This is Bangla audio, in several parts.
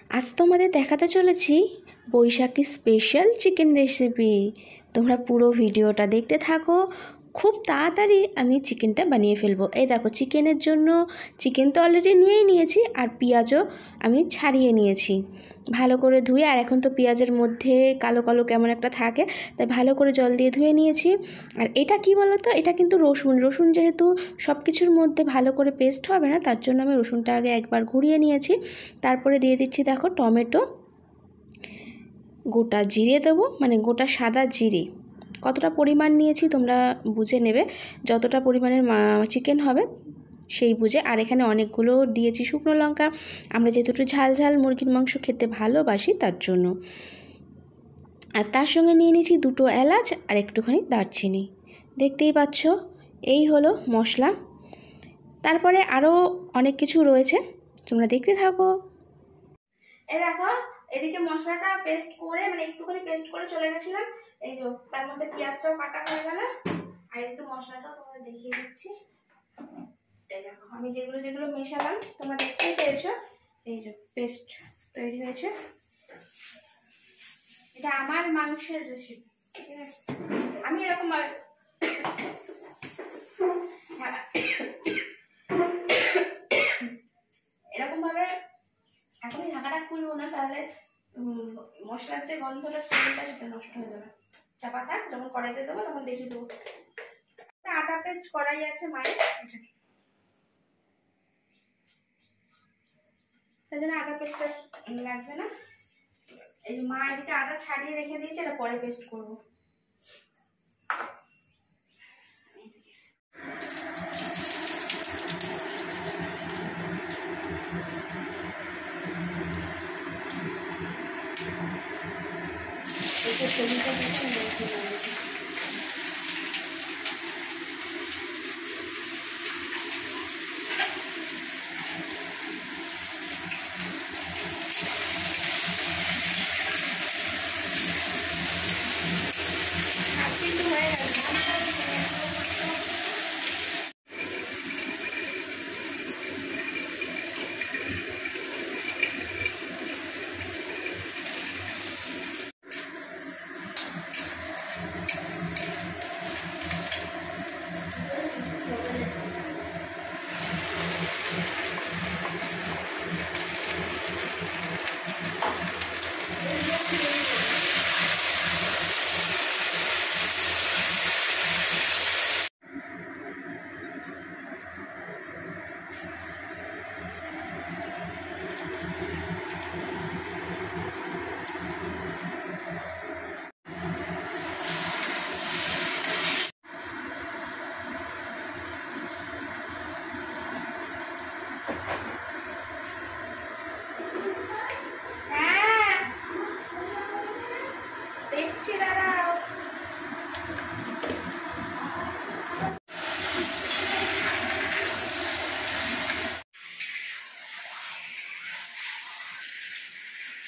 আজ তোমাদের দেখাতে চলেছি বৈশাখী স্পেশাল চিকেন রেসিপি। তোমরা পুরো ভিডিওটা দেখতে থাকো, খুব তাড়াতাড়ি আমি চিকেনটা বানিয়ে ফেলবো। এই দেখো, চিকেনের জন্য চিকেন তো অলরেডি নিয়েই নিয়েছি, আর পেঁয়াজও আমি ছাড়িয়ে নিয়েছি ভালো করে ধুয়ে। আর এখন তো পেঁয়াজের মধ্যে কালো কালো কেমন একটা থাকে, তাই ভালো করে জল দিয়ে ধুয়ে নিয়েছি। আর এটা কি বলো তো, এটা কিন্তু রসুন যেহেতু সব কিছুর মধ্যে ভালো করে পেস্ট হবে না, তার জন্য আমি রসুনটা আগে একবার ঘুরিয়ে নিয়েছি। তারপরে দিয়ে দিচ্ছি দেখো টমেটো, গোটা জিরে দেবো, মানে গোটা সাদা জিরে। কতটা পরিমাণ নিয়েছি তোমরা বুঝে নেবে, যতটা পরিমাণের চিকেন হবে সেই বুঝে। আর এখানে অনেকগুলো দিয়েছি শুকনো লঙ্কা, আমরা যেহেতু একটু ঝাল ঝাল মুরগির মাংস খেতে ভালোবাসি তার জন্য। আর তার সঙ্গে নিয়ে নিয়েছি দুটো এলাচ আর একটুখানি দারচিনি। দেখতেই পাচ্ছ, এই হলো মশলা। তারপরে আরও অনেক কিছু রয়েছে, তোমরা দেখতে থাকো। এই দেখো, এদিকে মশলাটা পেস্ট করে, মানে একটুখানি পেস্ট করে চলে গেছিলাম। এই যে তার মধ্যে পেঁয়াজটাও কাটা হয়ে গেল, আর একটু মশলাটাও তোমাদের দেখিয়ে দিচ্ছি। এই দেখো, আমি যেগুলো যেগুলো মেশালাম তোমরা দেখতেই পেয়েছো। এই যে পেস্ট তৈরি হয়েছে। এটা আমার মাংসের রেসিপি, ঠিক আছে? আমি এরকম ভাবে এখনই ঢাকাটা খুলবো না, তাহলে মশলার যে গন্ধটা স্মেলটা সেটা নষ্ট হয়ে যাবে। চাপা থাক, যখন কড়াইতে দেবো তখন দেখিয়ে দেবো। আটা পেস্ট করাই আছে মায়ের, তাই জন্য আদা পেস্ট লাগবে না। এই মা এদিকে আদা ছাড়িয়ে রেখে দিয়েছে, এটা পরে পেস্ট করবো। ছবিটা হয়ে গেছে।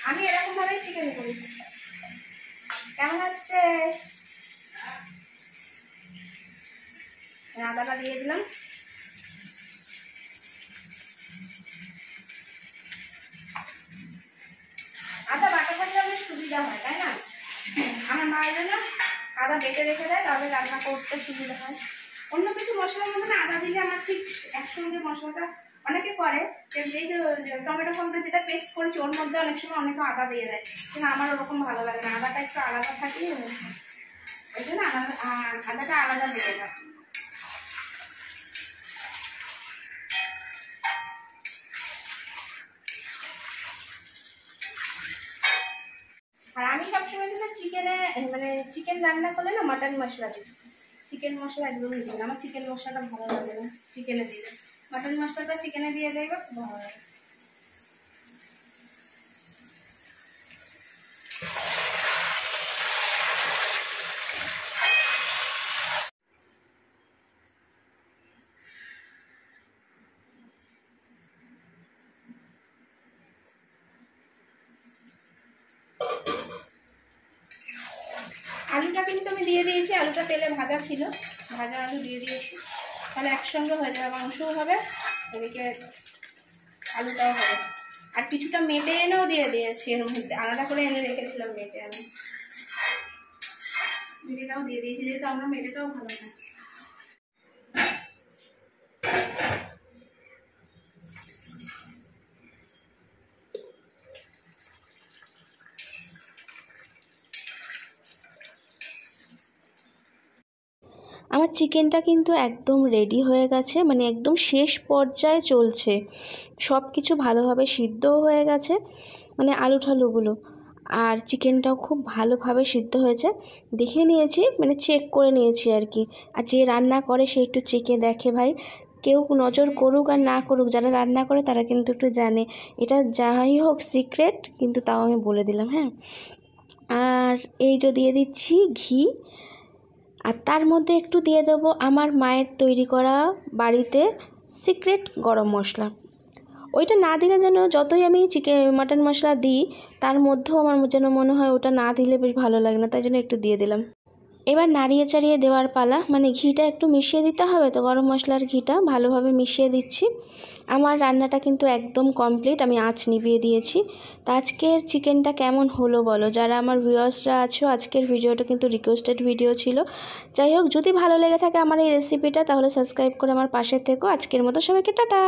আমি এরকম ভাবে চিকেন করি। কেমন হচ্ছে? আদাটা দিয়ে দিলাম। আদা বাটা থাকলে অনেক সুবিধা হয়, তাই না? আমার মায়ের জন্য আদা বেটে রেখে দেয়, তাহলে রান্না করতে সুবিধা হয়। অন্য কিছু মশলার মধ্যে না আদা দিলে আমার ঠিক একসঙ্গে মশলাটা অনেকে করে, এই যে টমেটো ফমেটো যেটা পেস্ট করেছি ওর মধ্যে অনেক সময় অনেকে আদা দিয়ে দেয়, কিন্তু আমার ওরকম ভালো লাগে না। আদাটা একটু আলাদা থাকে, ওই জন্য আদাটা আলাদা দিয়ে দেয়। আর আমি সবসময় কিন্তু চিকেনে, মানে চিকেন রান্না করলে না মাটন মশলা দিই। চিকেন মশলা একদমই দিই না, আমার চিকেন মশলাটা ভালো লাগে না চিকেনে দিলে। মাটন মশলাটা চিকেনে দিয়ে দেবে, খুব ভালো লাগে। আলুটা কিন্তু আমি দিয়ে দিয়েছি, আলুটা তেলে ভাজা ছিল, ভাজা আলু দিয়ে দিয়েছি। তাহলে একসঙ্গে হয়ে যাবে, মাংসও হবে, এদিকে আলুটাও হবে। আর কিছুটা মেটে এনেও দিয়ে দিয়েছি, এর মধ্যে আলাদা করে এনে রেখেছিলাম মেটে এনে, মেটেটাও দিয়ে দিয়েছি, যেহেতু আমরা মেটেটাও ভালো খাই। আমার চিকেনটা কিন্তু একদম রেডি হয়ে গেছে, মানে একদম শেষ পর্যায়ে চলছে, সব কিছু ভালোভাবে সিদ্ধও হয়ে গেছে, মানে আলু ঠালুগুলো, আর চিকেনটাও খুব ভালোভাবে সিদ্ধ হয়েছে। দেখে নিয়েছি, মানে চেক করে নিয়েছি আর কি। আর যে রান্না করে সে একটু চেকে দেখে ভাই, কেউ নজর করুক আর না করুক, যারা রান্না করে তারা কিন্তু একটু জানে। এটা যাই হোক সিক্রেট, কিন্তু তাও আমি বলে দিলাম, হ্যাঁ। আর এই যে দিয়ে দিচ্ছি ঘি, আর তার মধ্যে একটু দিয়ে দেবো আমার মায়ের তৈরি করা বাড়িতে সিক্রেট গরম মশলা। ওইটা না দিলে যেন, যতই আমি মাটন মশলা দিই তার মধ্যেও আমার যেন মনে হয় ওটা না দিলে বেশ ভালো লাগে না, তাই জন্য একটু দিয়ে দিলাম। এবার নাড়িয়ে চাড়িয়ে দেওয়ার পালা, মানে ঘিটা একটু মিশিয়ে দিতে হবে, তো গরম মশলার ঘিটা ভালোভাবে মিশিয়ে দিচ্ছি। আমার রান্নাটা কিন্তু একদম কমপ্লিট, আমি আঁচ নিভিয়ে দিয়েছি। তো আজকের চিকেনটা কেমন হলো বলো, যারা আমার ভিউয়ার্সরা আছো, আজকের ভিডিওটা কিন্তু রিকোয়েস্টেড ভিডিও ছিল। যাই হোক, যদি ভালো লেগে থাকে আমার এই রেসিপিটা, তাহলে সাবস্ক্রাইব করে আমার পাশে থেকো। আজকের মতো সবাইকে টাটা।